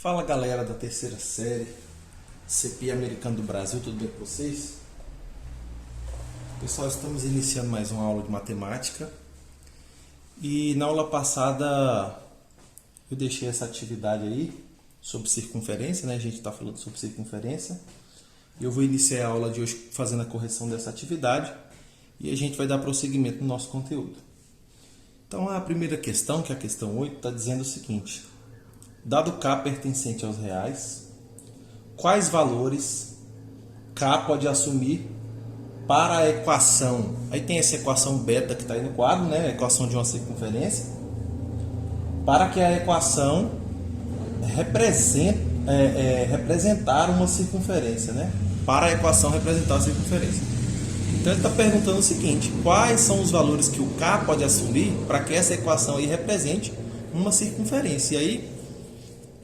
Fala galera da terceira série, CPI Americano do Brasil, tudo bem com vocês? Pessoal, estamos iniciando mais uma aula de matemática e na aula passada eu deixei essa atividade aí sobre circunferência, né? A gente está falando sobre circunferência e eu vou iniciar a aula de hoje fazendo a correção dessa atividade e a gente vai dar prosseguimento no nosso conteúdo. Então a primeira questão, que é a questão 8, está dizendo o seguinte: dado K pertencente aos reais, quais valores K pode assumir para a equação? Aí tem essa equação beta que está aí no quadro, né? A equação de uma circunferência. Para que a equação representar uma circunferência, né? Para a equação representar a circunferência. Então ele está perguntando o seguinte: quais são os valores que o K pode assumir para que essa equação aí represente uma circunferência? E aí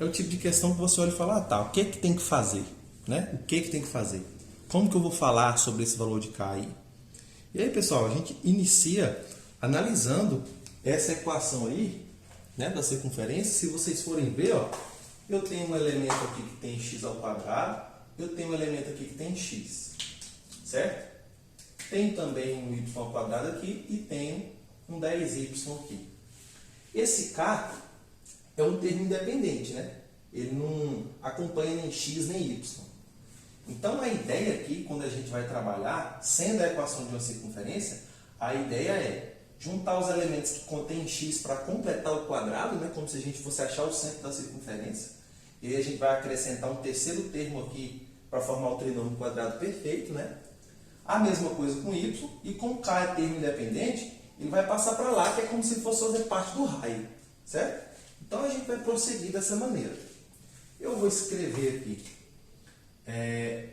é o tipo de questão que você olha e fala, tá, o que tem que fazer? Né? O que tem que fazer? Como que eu vou falar sobre esse valor de K aí? E aí, pessoal, a gente inicia analisando essa equação aí, né, da circunferência. Se vocês forem ver, ó, eu tenho um elemento aqui que tem x ao quadrado, eu tenho um elemento aqui que tem x, certo? Tenho também um y ao quadrado aqui e tenho um 10y aqui. Esse K é um termo independente, né? Ele não acompanha nem x nem y. Então a ideia aqui, quando a gente vai trabalhar, sendo a equação de uma circunferência, a ideia é juntar os elementos que contêm x para completar o quadrado, né? Como se a gente fosse achar o centro da circunferência. E aí a gente vai acrescentar um terceiro termo aqui para formar o trinômio quadrado perfeito, né? A mesma coisa com y, e com k é termo independente, ele vai passar para lá, que é como se fosse fazer parte do raio, certo? Então a gente vai prosseguir dessa maneira. Eu vou escrever aqui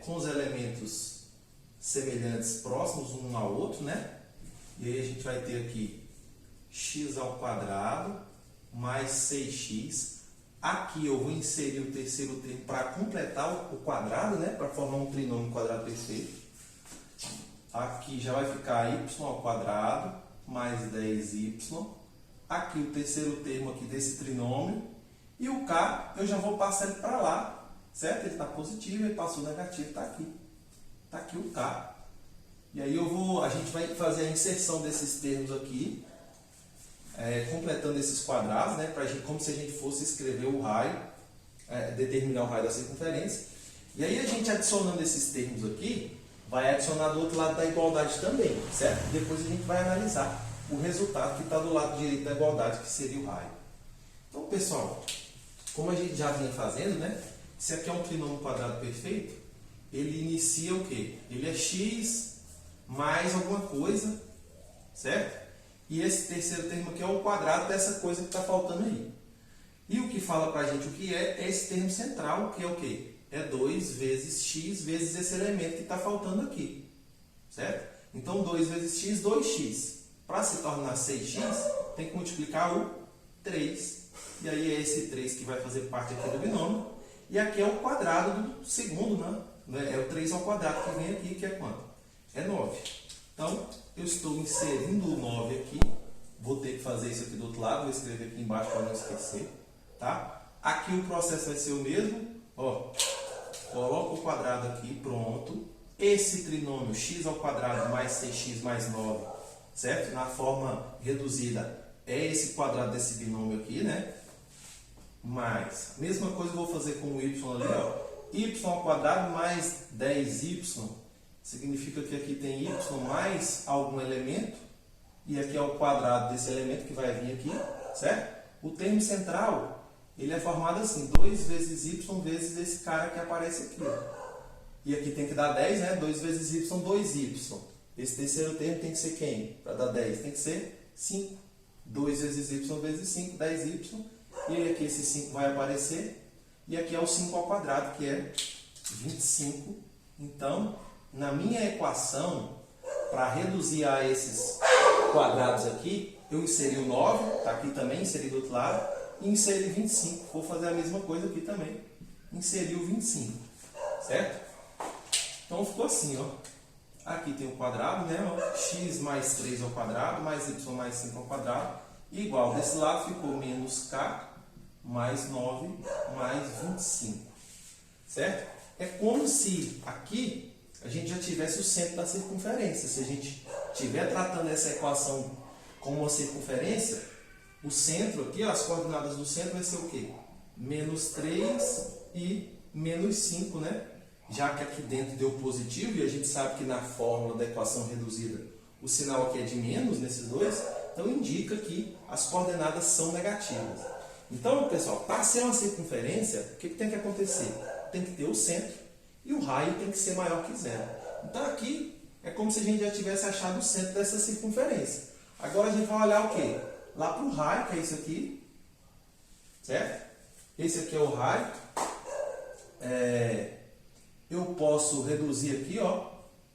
com os elementos semelhantes, próximos um ao outro, né? E aí a gente vai ter aqui x ao quadrado mais 6x. Aqui eu vou inserir o terceiro termo para completar o quadrado, né? Para formar um trinômio quadrado perfeito. Aqui já vai ficar y ao quadrado mais 10y. Aqui o terceiro termo aqui desse trinômio. E o K eu já vou passar ele para lá, certo? Ele está positivo, ele passou negativo, está aqui. Está aqui o K. E aí a gente vai fazer a inserção desses termos aqui, completando esses quadrados, né? Como se a gente fosse escrever o raio, determinar o raio da circunferência. E aí a gente adicionando esses termos aqui, vai adicionar do outro lado da igualdade também, certo? Depois a gente vai analisar o resultado que está do lado direito da igualdade, que seria o raio. Então, pessoal, como a gente já vinha fazendo, né? Se aqui é um trinômio quadrado perfeito, ele inicia o quê? Ele é x mais alguma coisa, certo? E esse terceiro termo aqui é o quadrado dessa coisa que está faltando aí. E o que fala para a gente o que é esse termo central, que é o quê? É 2 vezes x vezes esse elemento que está faltando aqui, certo? Então, 2 vezes x, 2x. Para se tornar 6x, tem que multiplicar o 3. E aí é esse 3 que vai fazer parte aqui do binômio. E aqui é o quadrado do segundo, né? É o 3 ao quadrado que vem aqui, que é quanto? É 9. Então, eu estou inserindo o 9 aqui. Vou ter que fazer isso aqui do outro lado. Vou escrever aqui embaixo para não esquecer. Tá? Aqui o processo vai ser o mesmo. Ó, coloco o quadrado aqui, pronto. Esse trinômio x ao quadrado mais 6x mais 9, certo? Na forma reduzida, é esse quadrado desse binômio aqui, né? Mais, mesma coisa eu vou fazer com o y ali, ó. Y ao quadrado mais 10y, significa que aqui tem y mais algum elemento, e aqui é o quadrado desse elemento que vai vir aqui, certo? O termo central, ele é formado assim, 2 vezes y vezes esse cara que aparece aqui, ó. E aqui tem que dar 10, né? 2 vezes y, 2y. Esse terceiro termo tem que ser quem? Para dar 10 tem que ser 5. 2 vezes y vezes 5, 10y. E aí aqui esse 5 vai aparecer. E aqui é o 5 ao quadrado, que é 25. Então, na minha equação, para reduzir a esses quadrados aqui, eu inseri o 9, está aqui também, inseri do outro lado, e inseri 25. Vou fazer a mesma coisa aqui também. Inseri o 25, certo? Então ficou assim, ó. Aqui tem o quadrado, né? Ó, x mais 3 ao quadrado, mais y mais 5 ao quadrado, igual. Desse lado ficou menos k, mais 9 mais 25. Certo? É como se aqui a gente já tivesse o centro da circunferência. Se a gente estiver tratando essa equação como uma circunferência, o centro aqui, as coordenadas do centro vai ser o quê? Menos 3 e menos 5, né? Já que aqui dentro deu positivo, e a gente sabe que na fórmula da equação reduzida o sinal aqui é de menos nesses dois, então indica que as coordenadas são negativas. Então, pessoal, para ser uma circunferência, o que tem que acontecer? Tem que ter o centro e o raio tem que ser maior que zero. Então aqui é como se a gente já tivesse achado o centro dessa circunferência. Agora a gente vai olhar o quê? Lá para o raio, que é isso aqui, certo? Esse aqui é o raio. Eu posso reduzir aqui, ó,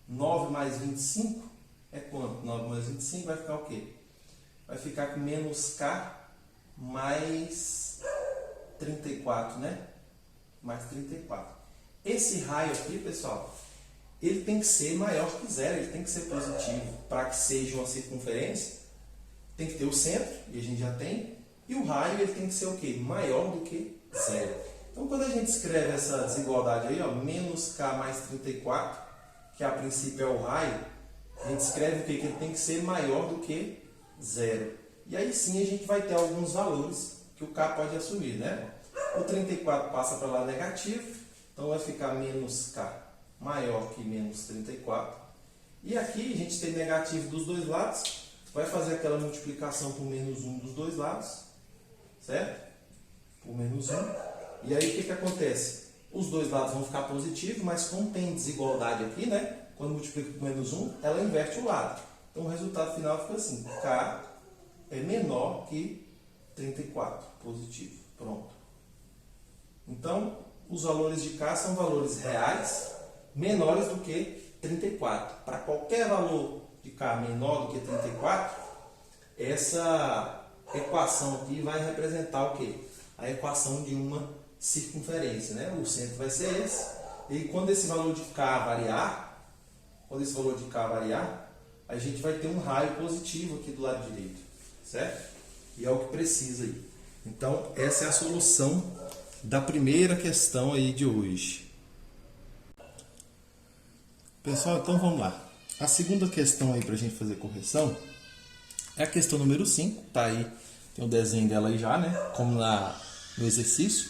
9 mais 25 é quanto? 9 mais 25 vai ficar o quê? Vai ficar com menos K mais 34, né? Mais 34. Esse raio aqui, pessoal, ele tem que ser maior que zero, ele tem que ser positivo. Para que seja uma circunferência, tem que ter o centro, e a gente já tem, e o raio ele tem que ser o quê? Maior do que zero. Então, quando a gente escreve essa desigualdade aí, ó, menos K mais 34, que a princípio é o raio, a gente escreve o quê? Que ele tem que ser maior do que zero. E aí sim a gente vai ter alguns valores que o K pode assumir, né? O 34 passa para lá negativo, então vai ficar menos K maior que menos 34. E aqui a gente tem negativo dos dois lados, vai fazer aquela multiplicação por menos 1 dos dois lados, certo? Por menos 1. E aí o que acontece? Os dois lados vão ficar positivos, mas como tem desigualdade aqui, né? Quando multiplica por menos 1, ela inverte o lado. Então o resultado final fica assim, K é menor que 34, positivo. Pronto. Então, os valores de K são valores reais menores do que 34. Para qualquer valor de K menor do que 34, essa equação aqui vai representar o quê? A equação de uma circunferência, né? O centro vai ser esse. E quando esse valor de K variar, a gente vai ter um raio positivo aqui do lado direito, certo? E é o que precisa aí. Então, essa é a solução da primeira questão aí de hoje. Pessoal, então vamos lá. A segunda questão aí para a gente fazer correção é a questão número 5, tá aí, tem o desenho dela aí já, né? Como no exercício.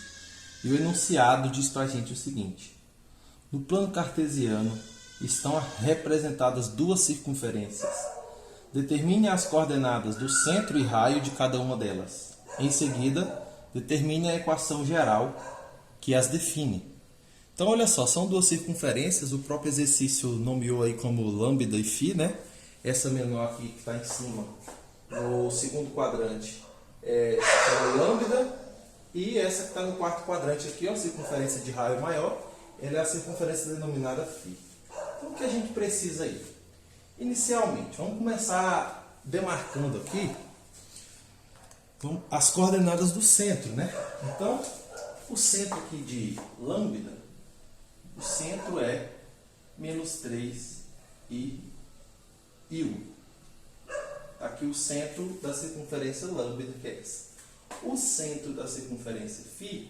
E o enunciado diz para a gente o seguinte: no plano cartesiano estão representadas duas circunferências. Determine as coordenadas do centro e raio de cada uma delas. Em seguida, determine a equação geral que as define. Então, olha só, são duas circunferências, o próprio exercício nomeou aí como lambda e φ, né? Essa menor aqui que está em cima, no segundo quadrante, é lambda, e essa que está no quarto quadrante aqui, ó, circunferência de raio maior, ela é a circunferência denominada φ. Então, o que a gente precisa aí? Inicialmente, vamos começar demarcando aqui as coordenadas do centro, né? Então, o centro aqui de lambda, o centro é menos 3 e 1. Tá aqui o centro da circunferência lambda, que é essa. O centro da circunferência φ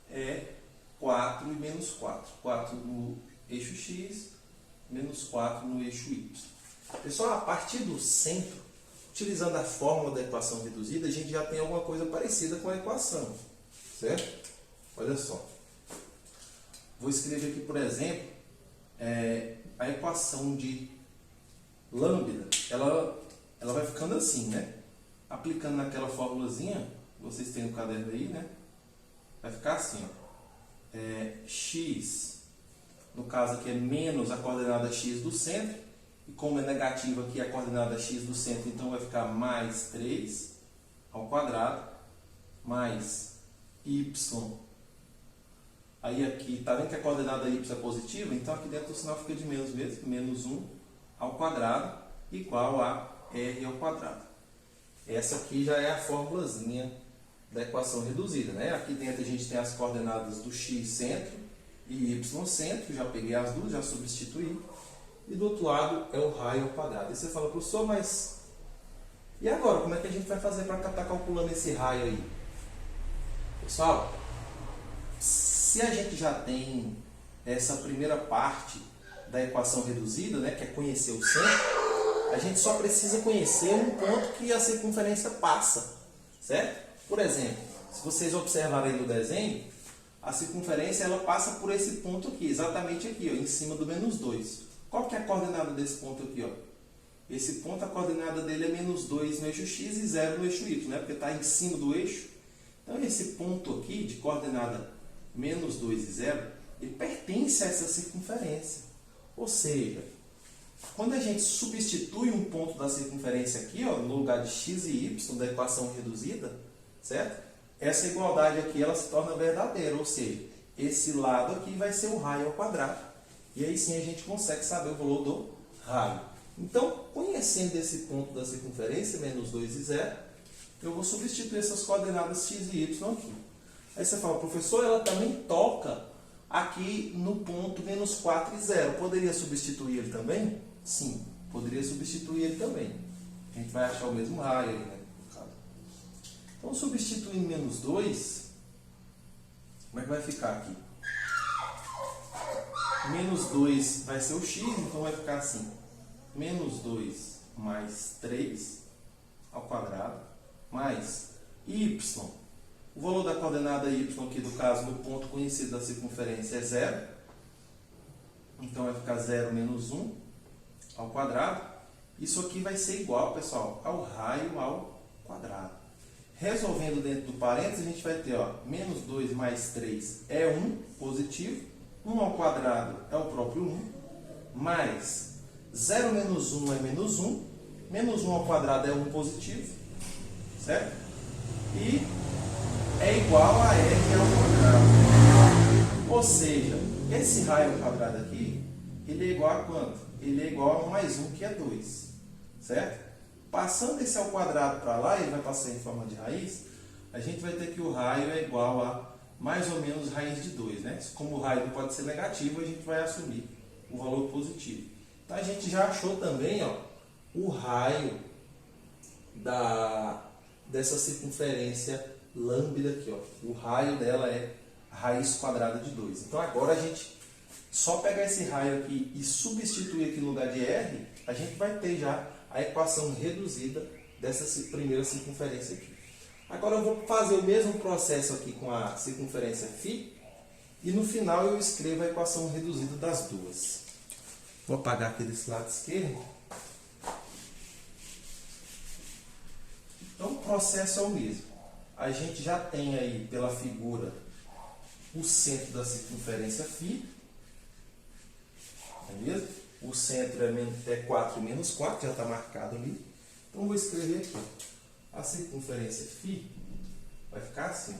é 4 e menos 4. 4 no eixo x, menos 4 no eixo y. Pessoal, a partir do centro, utilizando a fórmula da equação reduzida, a gente já tem alguma coisa parecida com a equação, certo? Olha só. Vou escrever aqui, por exemplo, a equação de lambda, ela vai ficando assim, né? Aplicando naquela formulazinha, vocês têm no caderno aí, né? Vai ficar assim, ó. X, no caso aqui é menos a coordenada x do centro, e como é negativo aqui a coordenada x do centro, então vai ficar mais 3 ao quadrado, mais y. Aí aqui, tá vendo que a coordenada y é positiva? Então aqui dentro o sinal fica de menos mesmo, menos 1 ao quadrado, igual a r ao quadrado. Essa aqui já é a formulazinha da equação reduzida, né? Aqui dentro a gente tem as coordenadas do x centro e y centro, já peguei as duas, já substituí. E do outro lado é o raio ao quadrado. E você fala, professor, mas e agora? Como é que a gente vai fazer para estar calculando esse raio aí? Pessoal, se a gente já tem essa primeira parte da equação reduzida, né, que é conhecer o centro, a gente só precisa conhecer um ponto que a circunferência passa, certo? Por exemplo, se vocês observarem no desenho, a circunferência ela passa por esse ponto aqui, exatamente aqui, ó, em cima do menos 2. Qual que é a coordenada desse ponto aqui? Ó? Esse ponto, a coordenada dele é menos 2 no eixo x e 0 no eixo y, né? Porque está em cima do eixo. Então, esse ponto aqui, de coordenada menos 2 e 0, ele pertence a essa circunferência. Ou seja, quando a gente substitui um ponto da circunferência aqui, ó, no lugar de x e y da equação reduzida, certo? Essa igualdade aqui ela se torna verdadeira, ou seja, esse lado aqui vai ser o raio ao quadrado. E aí sim a gente consegue saber o valor do raio. Então, conhecendo esse ponto da circunferência, menos 2 e 0, eu vou substituir essas coordenadas x e y aqui. Aí você fala, professor, ela também toca aqui no ponto menos 4 e 0. Poderia substituir ele também? Sim, poderia substituir ele também. A gente vai achar o mesmo raio aí, né? Então, substituindo menos 2, como é que vai ficar aqui? Menos 2 vai ser o x, então vai ficar assim. Menos 2 mais 3 ao quadrado, mais y. O valor da coordenada y aqui, do caso, no ponto conhecido da circunferência é 0. Então, vai ficar 0 menos 1 ao quadrado. Isso aqui vai ser igual, pessoal, ao raio ao quadrado. Resolvendo dentro do parênteses, a gente vai ter, ó, menos 2 mais 3 é 1, positivo. 1 ao quadrado é o próprio 1, mais 0 menos 1 é menos 1. Menos 1 ao quadrado é 1 positivo, certo? E é igual a r ao quadrado. Ou seja, esse raio ao quadrado aqui, ele é igual a quanto? Ele é igual a 1 mais 1, que é 2, certo? Passando esse ao quadrado para lá, ele vai passar em forma de raiz, a gente vai ter que o raio é igual a mais ou menos raiz de 2, né? Como o raio não pode ser negativo, a gente vai assumir o valor positivo. Então, a gente já achou também, ó, o raio dessa circunferência lambda aqui, ó. O raio dela é raiz quadrada de 2. Então, agora a gente só pegar esse raio aqui e substituir aqui no lugar de r, a gente vai ter já a equação reduzida dessa primeira circunferência aqui. Agora eu vou fazer o mesmo processo aqui com a circunferência φ e no final eu escrevo a equação reduzida das duas. Vou apagar aqui desse lado esquerdo. Então o processo é o mesmo. A gente já tem aí pela figura o centro da circunferência φ, beleza? O centro é 4 menos 4, já está marcado ali. Então, vou escrever aqui. A circunferência φ vai ficar assim.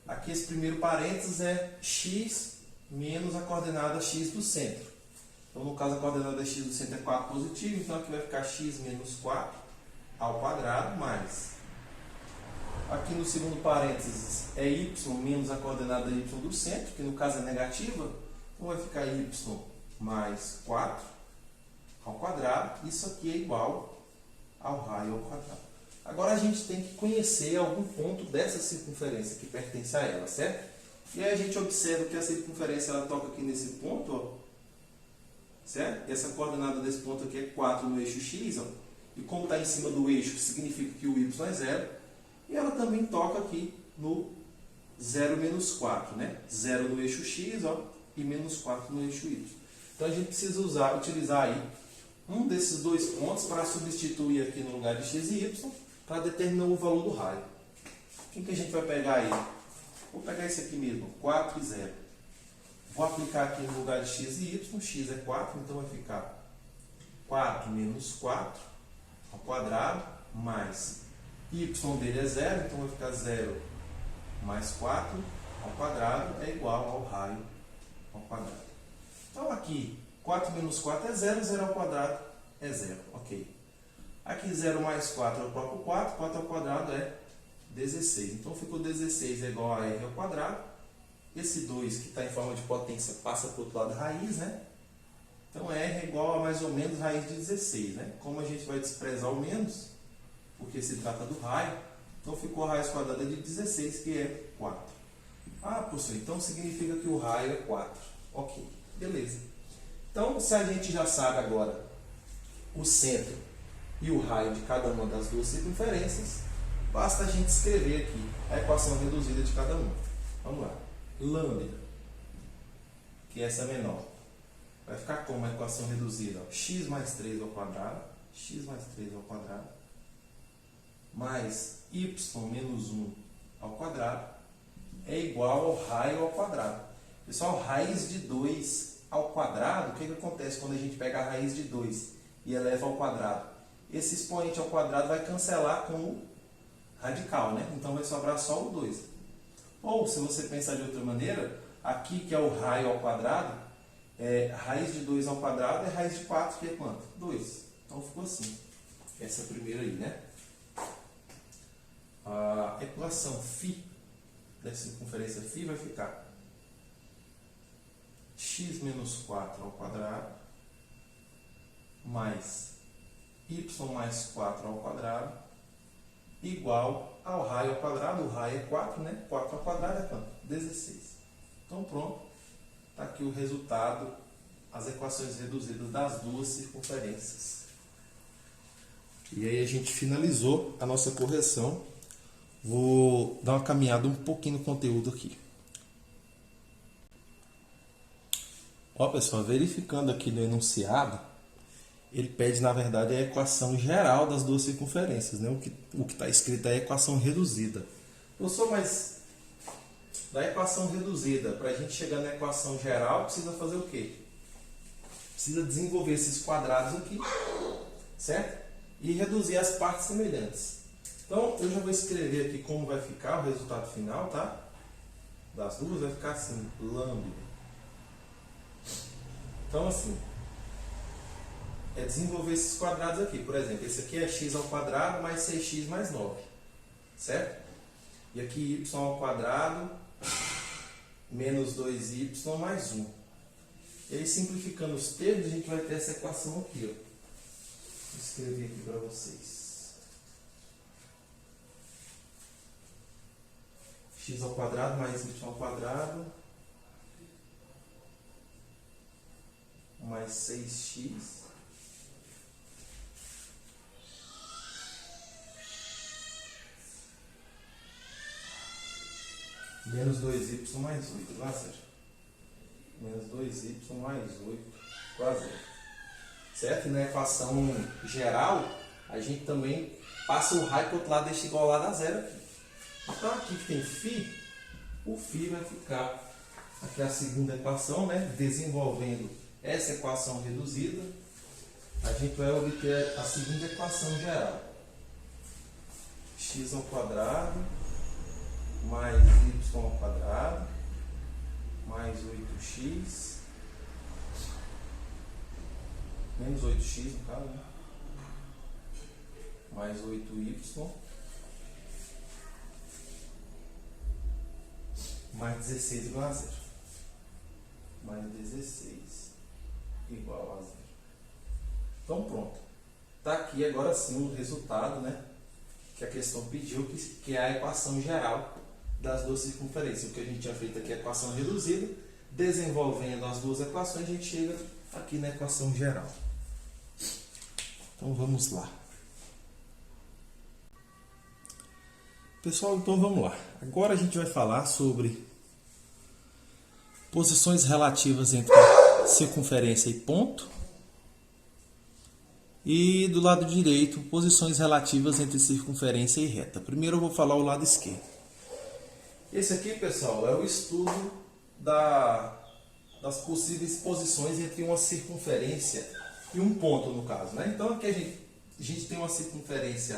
Aqui, esse primeiro parênteses é x menos a coordenada x do centro. Então, no caso, a coordenada x do centro é 4 positivo. Então, aqui vai ficar x menos 4 ao quadrado, mais. Aqui no segundo parênteses é y menos a coordenada y do centro, que no caso é negativa. Então, vai ficar y mais 4 ao quadrado, isso aqui é igual ao raio ao quadrado. Agora a gente tem que conhecer algum ponto dessa circunferência que pertence a ela, certo? E aí a gente observa que a circunferência ela toca aqui nesse ponto, ó, certo? E essa coordenada desse ponto aqui é 4 no eixo x, ó, e como está em cima do eixo, significa que o y é 0, e ela também toca aqui no 0 menos 4, né? 0 no eixo x, ó, e menos 4 no eixo y. Então, a gente precisa utilizar aí um desses dois pontos para substituir aqui no lugar de x e y para determinar o valor do raio. O que a gente vai pegar aí? Vou pegar esse aqui mesmo, 4 e 0. Vou aplicar aqui no lugar de x e y, x é 4, então vai ficar 4 menos 4 ao quadrado, mais y dele é 0, então vai ficar 0 mais 4 ao quadrado é igual ao raio ao quadrado. Então, aqui, 4 menos 4 é 0, 0 ao quadrado é 0, ok. Aqui, 0 mais 4 é o próprio 4, 4 ao quadrado é 16. Então, ficou 16 é igual a r ao quadrado. Esse 2, que está em forma de potência, passa para o outro lado da raiz, né? Então, r é igual a mais ou menos raiz de 16, né? Como a gente vai desprezar o menos, porque se trata do raio, Então ficou a raiz quadrada de 16, que é 4. Ah, professor, então significa que o raio é 4. Ok, beleza. Então, se a gente já sabe agora o centro e o raio de cada uma das duas circunferências, basta a gente escrever aqui a equação reduzida de cada uma. Vamos lá. Lambda, que essa é menor, vai ficar como a equação reduzida? X mais 3 ao quadrado, x mais 3 ao quadrado, mais y menos 1 ao quadrado, é igual ao raio ao quadrado. Pessoal, raiz de 2 ao quadrado, o que acontece quando a gente pega a raiz de 2 e eleva ao quadrado? Esse expoente ao quadrado vai cancelar com o radical, né? Então vai sobrar só o 2. Ou, se você pensar de outra maneira, aqui que é o raio ao quadrado, raiz de 2 ao quadrado é raiz de 4, que é quanto? 2. Então ficou assim. Essa primeira aí, né? A equação φ da circunferência φ vai ficar x menos 4 ao quadrado mais y mais 4 ao quadrado igual ao raio ao quadrado. O raio é 4, né? 4 ao quadrado é quanto? 16. Então pronto. Está aqui o resultado, as equações reduzidas das duas circunferências. E aí a gente finalizou a nossa correção. Vou dar uma caminhada um pouquinho no conteúdo aqui. Ó, pessoal, verificando aqui no enunciado, ele pede, na verdade, a equação geral das duas circunferências, né? O que está escrito é a equação reduzida. Professor, mas da equação reduzida, para a gente chegar na equação geral, precisa fazer o quê? Precisa desenvolver esses quadrados aqui, certo? E reduzir as partes semelhantes. Então, eu já vou escrever aqui como vai ficar o resultado final, tá? Das duas, vai ficar assim, lambda. Então, assim, é desenvolver esses quadrados aqui. Por exemplo, esse aqui é x ao quadrado mais 6x mais 9, certo? E aqui y ao quadrado menos 2y mais 1. E aí, simplificando os termos, a gente vai ter essa equação aqui, ó. Vou escrever aqui para vocês. X ao quadrado mais y ao quadrado mais 6x menos 2y mais 8, igual a 0. Menos 2y mais 8 igual a 0. Certo? E na equação geral, a gente também passa o raio para o outro lado, deixa igualado a 0 aqui. Então aqui que tem φ, o φ vai ficar aqui a segunda equação, né? Desenvolvendo essa equação reduzida, a gente vai obter a segunda equação geral. X ao quadrado mais y ao quadrado mais 8x menos 8x no caso, né? Mais 8y mais 16 igual a 0. Mais 16 igual a 0. Então pronto. Está aqui agora sim o resultado, né? Que a questão pediu, que é a equação geral das duas circunferências. O que a gente tinha feito aqui é a equação reduzida. Desenvolvendo as duas equações, a gente chega aqui na equação geral. Então vamos lá. Pessoal, então vamos lá. Agora a gente vai falar sobre posições relativas entre circunferência e ponto. E do lado direito, posições relativas entre circunferência e reta. Primeiro eu vou falar o lado esquerdo. Esse aqui, pessoal, é o estudo das possíveis posições entre uma circunferência e um ponto, no caso, né? Então aqui a gente tem uma circunferência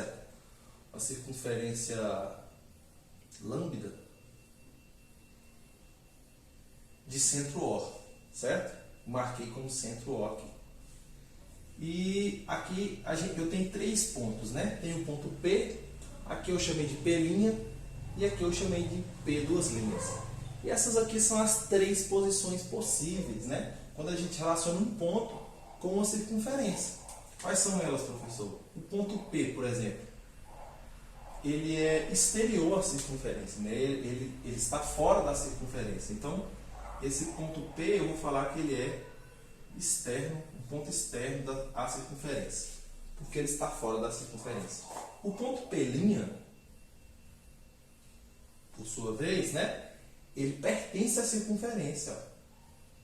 lambda de centro O, certo? Marquei como centro O aqui. E aqui eu tenho três pontos, né? Tem o ponto P, aqui eu chamei de P' e aqui eu chamei de P duas linhas. E essas aqui são as três posições possíveis, né? Quando a gente relaciona um ponto com uma circunferência. Quais são elas, professor? O ponto P, por exemplo. ele é exterior à circunferência, né? Ele está fora da circunferência. Então, esse ponto P eu vou falar que ele é externo, um ponto externo à circunferência, porque ele está fora da circunferência. O ponto P', por sua vez, né? Ele pertence à circunferência.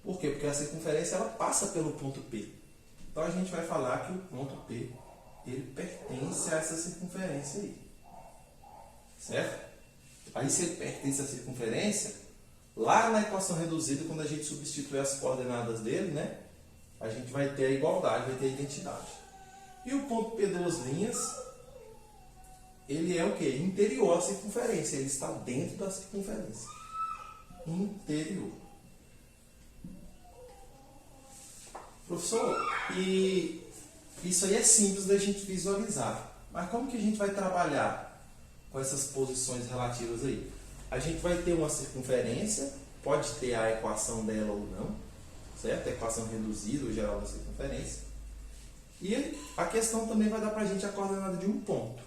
Por quê? Porque a circunferência ela passa pelo ponto P. Então a gente vai falar que o ponto P ele pertence a essa circunferência aí. Certo? Aí se ele pertence à circunferência, lá na equação reduzida, quando a gente substituir as coordenadas dele, né? A gente vai ter a igualdade, vai ter a identidade. E o ponto P duas linhas, ele é o quê? Interior à circunferência. Ele está dentro da circunferência. Interior. Professor, e isso aí é simples da gente visualizar. Mas como que a gente vai trabalhar com essas posições relativas aí? A gente vai ter uma circunferência, pode ter a equação dela ou não, certo? A equação reduzida ou geral da circunferência. E a questão também vai dar para a gente a coordenada de um ponto.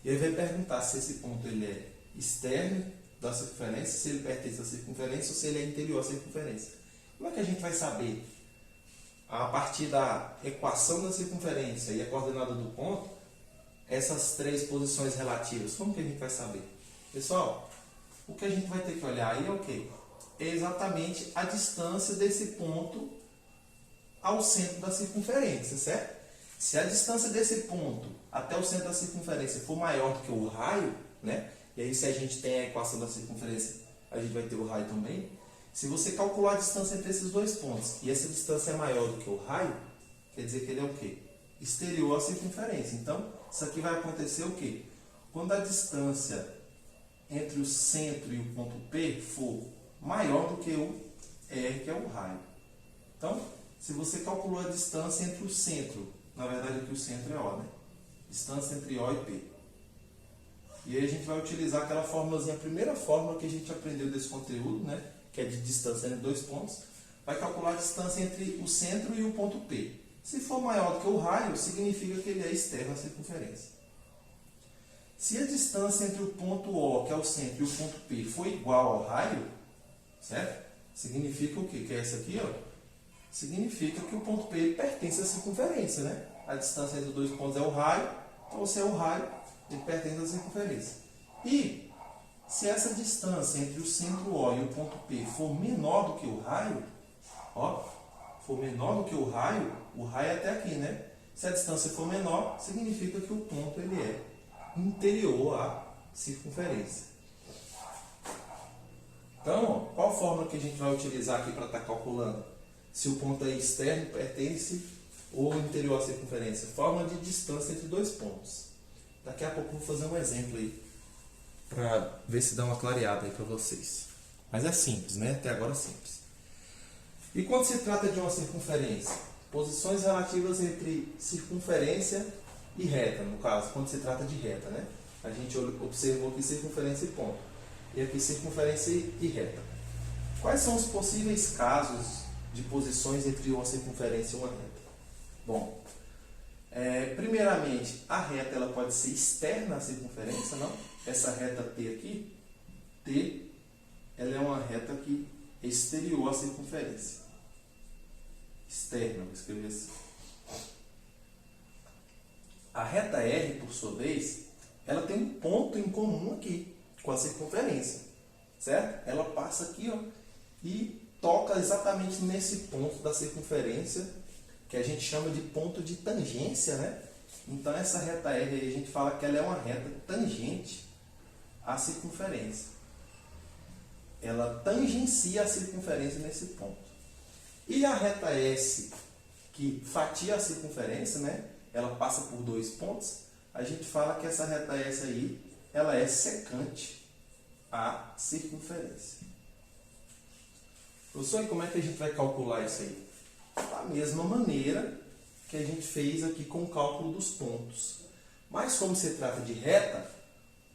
E aí vai perguntar se esse ponto ele é externo da circunferência, se ele pertence à circunferência ou se ele é interior à circunferência. Como é que a gente vai saber? A partir da equação da circunferência e a coordenada do ponto, essas três posições relativas, como que a gente vai saber? Pessoal, o que a gente vai ter que olhar aí é o quê? É exatamente a distância desse ponto ao centro da circunferência, certo? Se a distância desse ponto até o centro da circunferência for maior do que o raio, né? E aí se a gente tem a equação da circunferência, a gente vai ter o raio também. Se você calcular a distância entre esses dois pontos e essa distância é maior do que o raio, quer dizer que ele é o quê? Exterior à circunferência. Então, isso aqui vai acontecer o quê? Quando a distância entre o centro e o ponto P for maior do que o R, que é o raio. Então, se você calculou a distância entre o centro, na verdade aqui o centro é O, né? Distância entre O e P. E aí a gente vai utilizar aquela formulazinha, a primeira fórmula que a gente aprendeu desse conteúdo, né? Que é de distância entre dois pontos. Vai calcular a distância entre o centro e o ponto P. Se for maior do que o raio, significa que ele é externo à circunferência. Se a distância entre o ponto O, que é o centro, e o ponto P for igual ao raio, certo? Significa o quê? Que é essa aqui, ó. Significa que o ponto P pertence à circunferência, né? A distância entre os dois pontos é o raio, então se é o raio, ele pertence à circunferência. E se essa distância entre o centro O e o ponto P for menor do que o raio, ó, for menor do que o raio é até aqui, né? Se a distância for menor, significa que o ponto ele é interior à circunferência. Então, ó, qual a fórmula que a gente vai utilizar aqui para estar calculando se o ponto é externo, pertence ou interior à circunferência? Fórmula de distância entre dois pontos. Daqui a pouco eu vou fazer um exemplo aí para ver se dá uma clareada aí para vocês. Mas é simples, né? Até agora é simples. E quando se trata de uma circunferência? Posições relativas entre circunferência e reta, no caso, quando se trata de reta, né? A gente observou aqui circunferência e ponto. E aqui circunferência e reta. Quais são os possíveis casos de posições entre uma circunferência e uma reta? Bom, primeiramente, a reta ela pode ser externa à circunferência, não? Essa reta T aqui, T, ela é uma reta que é exterior à circunferência. Externa, vou escrever assim. A reta R, por sua vez, ela tem um ponto em comum aqui com a circunferência, certo? Ela passa aqui, ó, e toca exatamente nesse ponto da circunferência, que a gente chama de ponto de tangência, né? Então essa reta R aí, a gente fala que ela é uma reta tangente à circunferência. Ela tangencia a circunferência nesse ponto. E a reta S, que fatia a circunferência, né? Ela passa por dois pontos. A gente fala que essa reta S aí, ela é secante à circunferência. Professor, e como é que a gente vai calcular isso aí? Da mesma maneira que a gente fez aqui com o cálculo dos pontos. Mas como se trata de reta,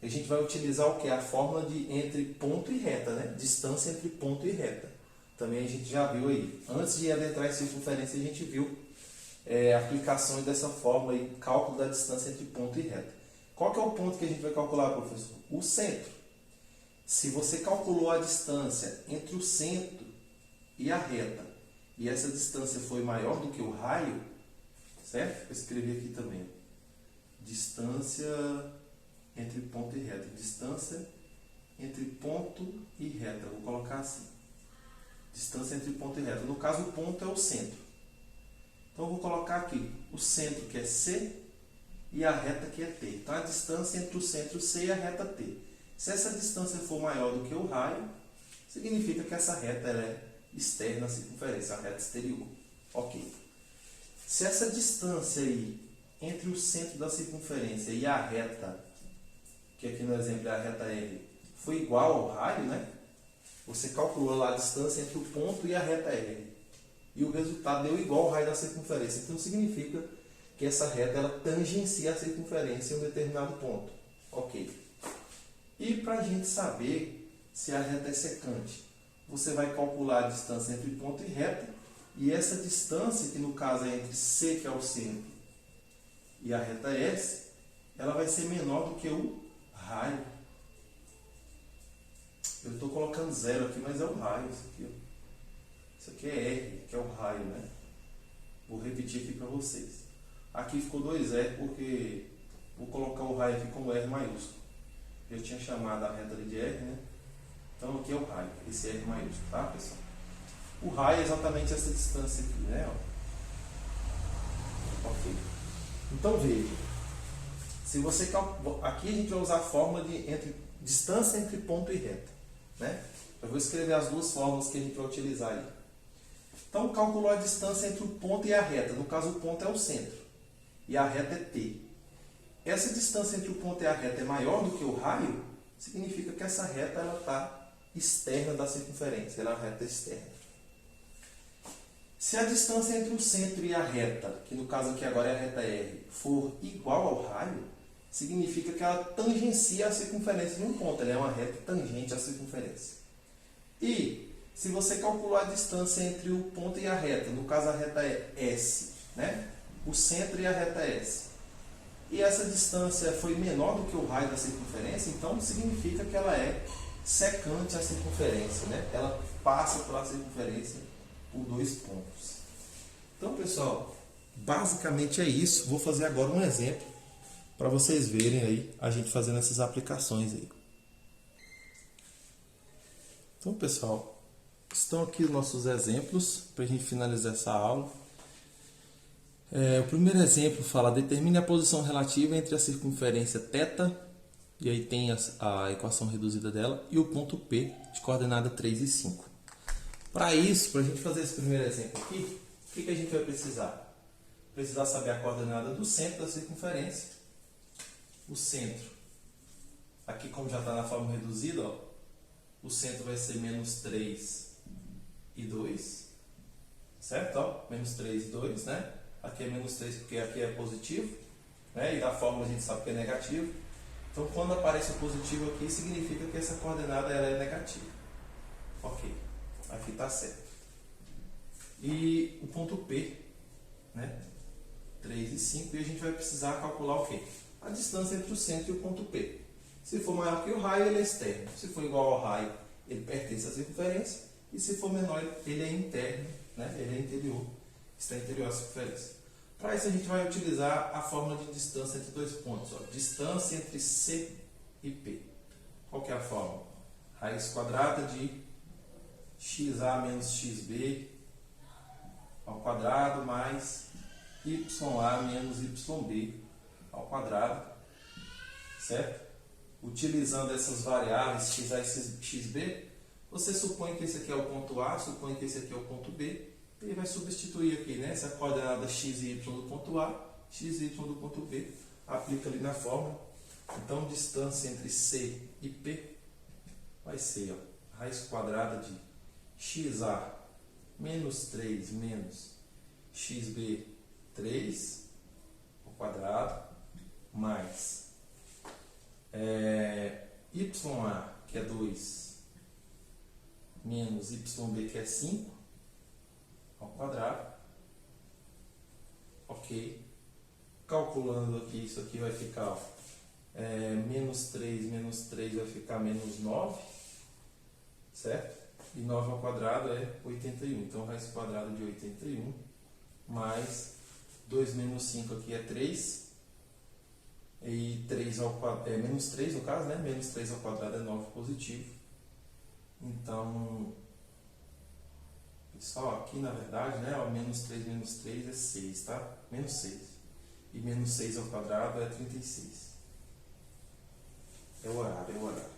a gente vai utilizar o que? A fórmula de entre ponto e reta, né? Distância entre ponto e reta. Também a gente já viu aí. Antes de adentrar em circunferência, a gente viu aplicações dessa fórmula aí, cálculo da distância entre ponto e reta. Qual que é o ponto que a gente vai calcular, professor? O centro. Se você calculou a distância entre o centro e a reta, e essa distância foi maior do que o raio, certo? Eu escrevi aqui também. Distância entre ponto e reta. Distância entre ponto e reta. Vou colocar assim. Distância entre ponto e reta. No caso, o ponto é o centro. Então, eu vou colocar aqui o centro, que é C, e a reta, que é T. Então, a distância entre o centro C e a reta T. Se essa distância for maior do que o raio, significa que essa reta ela é externa à circunferência, a reta exterior. Ok. Se essa distância aí entre o centro da circunferência e a reta, que aqui no exemplo é a reta R, foi igual ao raio, né? Você calculou lá a distância entre o ponto e a reta R. E o resultado deu igual ao raio da circunferência. Então significa que essa reta ela tangencia a circunferência em um determinado ponto. Ok. E para a gente saber se a reta é secante, você vai calcular a distância entre ponto e reta. E essa distância, que no caso é entre C, que é o centro, e a reta S, ela vai ser menor do que o raio. Eu estou colocando 0 aqui, mas é o raio. Isso aqui, ó. Isso aqui é R, que é o raio, né? Vou repetir aqui para vocês. Aqui ficou 2R, porque vou colocar o raio aqui como R maiúsculo. Eu tinha chamado a reta ali de R, né? Então aqui é o raio, esse R maiúsculo, tá, pessoal? O raio é exatamente essa distância aqui, né? Ok. Então veja. Se você aqui a gente vai usar a fórmula de distância entre ponto e reta, né? Eu vou escrever as duas fórmulas que a gente vai utilizar aí. Então, calculou a distância entre o ponto e a reta. No caso, o ponto é o centro e a reta é T. Essa distância entre o ponto e a reta é maior do que o raio, significa que essa reta está externa da circunferência, ela é uma reta externa. Se a distância entre o centro e a reta, que no caso aqui agora é a reta R, for igual ao raio, significa que ela tangencia a circunferência de um ponto, ela é uma reta tangente à circunferência. E se você calcular a distância entre o ponto e a reta, no caso a reta é S, né? O centro e a reta S, e essa distância foi menor do que o raio da circunferência, então significa que ela é secante à circunferência, né? Ela passa pela circunferência por 2 pontos. Então, pessoal, basicamente é isso. Vou fazer agora um exemplo para vocês verem aí a gente fazendo essas aplicações aí. Então, pessoal, estão aqui os nossos exemplos para a gente finalizar essa aula. O primeiro exemplo fala: determine a posição relativa entre a circunferência θ, e aí tem a equação reduzida dela, e o ponto P de coordenada 3 e 5. Para isso, para a gente fazer esse primeiro exemplo aqui, o que a gente vai precisar? Precisar saber a coordenada do centro da circunferência. O centro, aqui como já está na forma reduzida, ó, o centro vai ser menos 3 e 2, certo? Ó, menos 3 e 2, né? Aqui é menos 3 porque aqui é positivo, né? E da fórmula a gente sabe que é negativo. Então, quando aparece o positivo aqui, significa que essa coordenada ela é negativa. Ok, aqui está certo. E o ponto P, né? 3 e 5, e a gente vai precisar calcular o quê? A distância entre o centro e o ponto P. Se for maior que o raio, ele é externo. Se for igual ao raio, ele pertence à circunferência. E se for menor, ele é interno, né? Ele é interior, está interior à circunferência. Para isso, a gente vai utilizar a fórmula de distância entre 2 pontos. Ó. Distância entre C e P. Qual que é a fórmula? Raiz quadrada de XA menos XB ao quadrado mais YA menos YB ao quadrado, certo? Utilizando essas variáveis XA e XB, você supõe que esse aqui é o ponto A, supõe que esse aqui é o ponto B, e vai substituir aqui, né, essa coordenada x e y do ponto A, x e y do ponto B, aplica ali na fórmula. Então, distância entre C e P vai ser, ó, raiz quadrada de XA menos 3 menos XB 3 ao quadrado, mais YA, que é 2, menos YB, que é 5, ao quadrado. Ok. Calculando aqui, isso aqui vai ficar, ó, Menos 3 vai ficar menos 9, certo? E 9 ao quadrado é 81. Então, raiz quadrada de 81 mais 2 menos 5 aqui é 3. E 3 ao quadrado, menos 3 no caso, né? Menos 3 ao quadrado é 9 positivo. Então, pessoal, aqui na verdade, né? Ó, menos 3 é 6, tá? Menos 6. E menos 6 ao quadrado é 36. É o horário.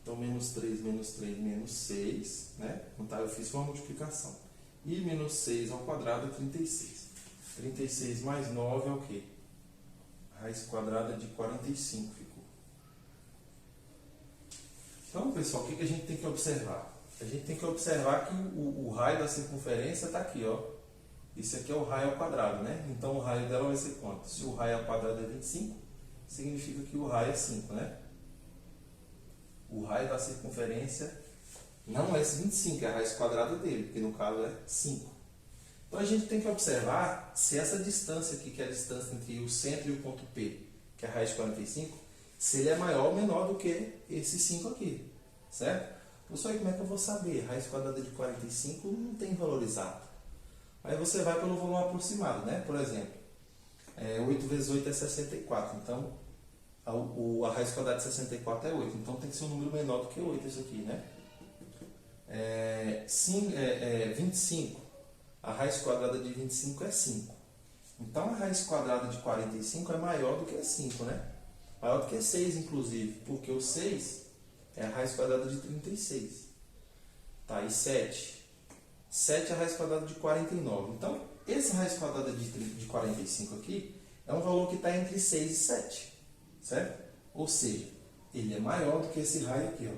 Então, menos 3, menos 6, né? Não tá, eu fiz uma multiplicação. E menos 6 ao quadrado é 36. 36 mais 9 é o quê? Raiz quadrada de 45 ficou. Então, pessoal, o que a gente tem que observar? A gente tem que observar que o raio da circunferência está aqui, ó. Isso aqui é o raio ao quadrado, né? Então, o raio dela vai ser quanto? Se o raio ao quadrado é 25, significa que o raio é 5, né? O raio da circunferência não é 25, é a raiz quadrada dele, porque no caso é 5. Então a gente tem que observar se essa distância aqui, que é a distância entre o centro e o ponto P, que é a raiz de 45, se ele é maior ou menor do que esse 5 aqui, certo? Professor, aí como é que eu vou saber? A raiz quadrada de 45 não tem valor exato. Aí você vai pelo volume aproximado, né? Por exemplo, 8 vezes 8 é 64, então a raiz quadrada de 64 é 8, então tem que ser um número menor do que 8 isso aqui, né? 25. A raiz quadrada de 25 é 5. Então, a raiz quadrada de 45 é maior do que 5, né? Maior do que 6, inclusive, porque o 6 é a raiz quadrada de 36. Tá, e 7? 7 é a raiz quadrada de 49. Então, essa raiz quadrada de 45 aqui é um valor que está entre 6 e 7, certo? Ou seja, ele é maior do que esse raio aqui, ó.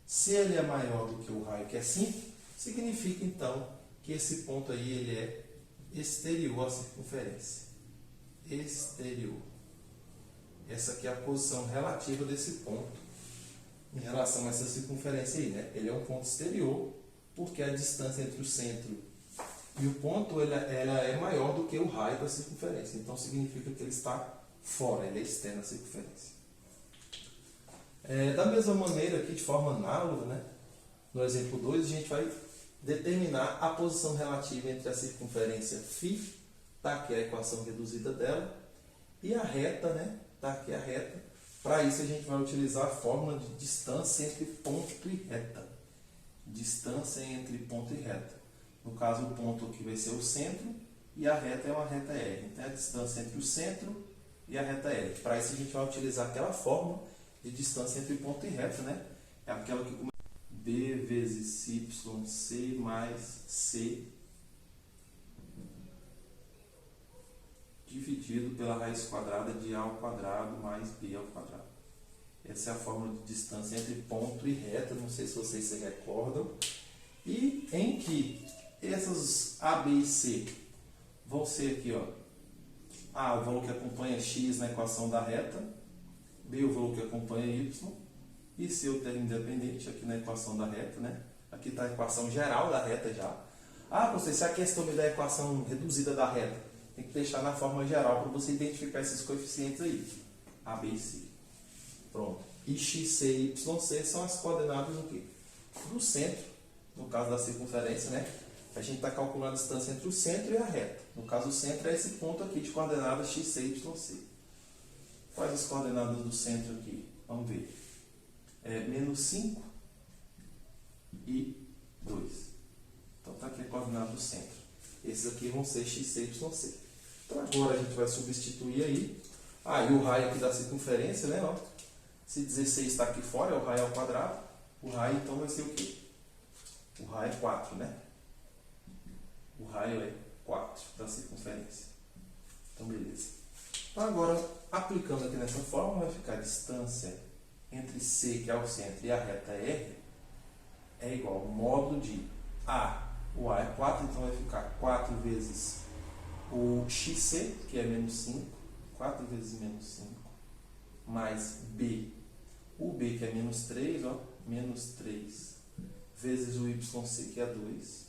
Se ele é maior do que o raio que é 5, significa, então, que esse ponto aí ele é exterior à circunferência. Exterior. Essa aqui é a posição relativa desse ponto em relação a essa circunferência aí, né? Ele é um ponto exterior, porque a distância entre o centro e o ponto ela é maior do que o raio da circunferência. Então, significa que ele está fora, ele é externo à circunferência. Da mesma maneira, aqui de forma análoga, né? No exemplo 2, a gente vai determinar a posição relativa entre a circunferência φ, tá aqui a equação reduzida dela, e a reta, né? Tá aqui a reta. Para isso a gente vai utilizar a fórmula de distância entre ponto e reta. Distância entre ponto e reta. No caso, o ponto aqui vai ser o centro e a reta é uma reta R. Então, é a distância entre o centro e a reta R. Para isso a gente vai utilizar aquela fórmula de distância entre ponto e reta, né? É aquela que B vezes YC mais C dividido pela raiz quadrada de A ao quadrado mais B ao quadrado. Essa é a fórmula de distância entre ponto e reta, não sei se vocês se recordam. E em que essas A, B e C vão ser aqui, ó. A, o valor que acompanha x na equação da reta. B, o valor que acompanha y. E C, o termo independente aqui na equação da reta, né? Aqui está a equação geral da reta já. Professor, se a questão me dá a equação reduzida da reta, tem que deixar na forma geral para você identificar esses coeficientes aí. A, B e C. Pronto. E x, c e y, c são as coordenadas do quê? Do centro, no caso da circunferência, né? A gente está calculando a distância entre o centro e a reta. No caso, o centro é esse ponto aqui de coordenadas x, c e y, c. Quais as coordenadas do centro aqui? Vamos ver. Menos 5 e 2. Então, está aqui a coordenada do centro. Esses aqui vão ser x, c, y, c. Então, agora a gente vai substituir aí. E o raio aqui da circunferência, né? Ó, se 16 está aqui fora, é o raio ao quadrado. O raio, então, vai ser o quê? O raio é 4, né? O raio é 4 da circunferência. Então, beleza. Então, agora, aplicando aqui nessa fórmula, vai ficar a distância entre C, que é o centro, e a reta R, é igual ao módulo de A. O A é 4, então vai ficar 4 vezes o XC, que é menos 5. 4 vezes menos 5. Mais B. O B, que é menos 3, ó. Menos 3. Vezes o YC, que é 2.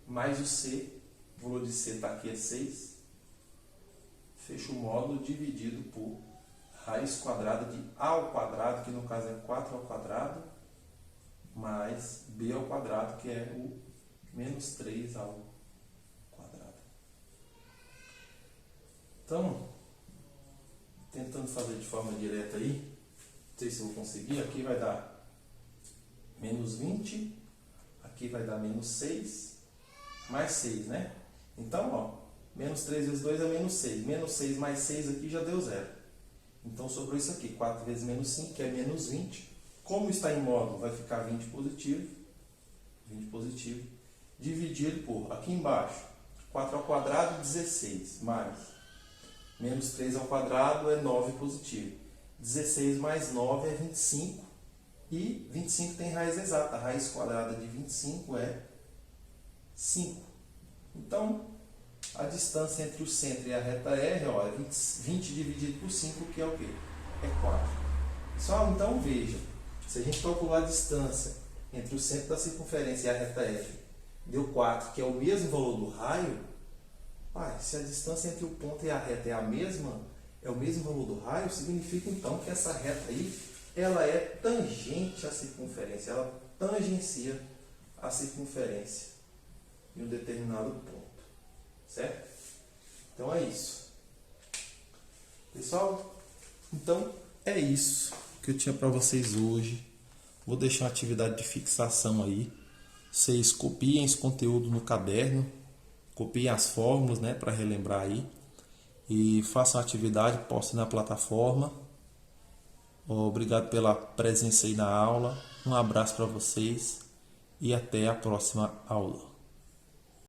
Mais o C. O valor de C está aqui, é 6. Fecha o módulo dividido por raiz quadrada de a ao quadrado, que no caso é 4 ao quadrado, mais b ao quadrado, que é o menos 3 ao quadrado. Então, tentando fazer de forma direta aí, não sei se eu vou conseguir, aqui vai dar menos 20, aqui vai dar menos 6, mais 6, né? Então, ó, menos 3 vezes 2 é menos 6. Menos 6 mais 6 aqui já deu 0. Então, sobrou isso aqui. 4 vezes menos 5, que é menos 20. Como está em módulo, vai ficar 20 positivo. 20 positivo. Dividido por, aqui embaixo, 4 ao quadrado, 16. Mais menos 3 ao quadrado é 9 positivo. 16 mais 9 é 25. E 25 tem raiz exata. A raiz quadrada de 25 é 5. Então, a distância entre o centro e a reta R, ó, é 20 dividido por 5, que é o quê? É 4. Pessoal, então veja, se a gente calcular a distância entre o centro da circunferência e a reta R, deu 4, que é o mesmo valor do raio, se a distância entre o ponto e a reta é o mesmo valor do raio, significa então que essa reta aí, ela é tangente à circunferência, ela tangencia a circunferência em um determinado ponto. Certo? Então é isso. Pessoal, então é isso que eu tinha para vocês hoje. Vou deixar a atividade de fixação aí. Vocês copiem esse conteúdo no caderno, copiem as fórmulas, né, para relembrar aí. E façam a atividade, postem na plataforma. Obrigado pela presença aí na aula. Um abraço para vocês e até a próxima aula.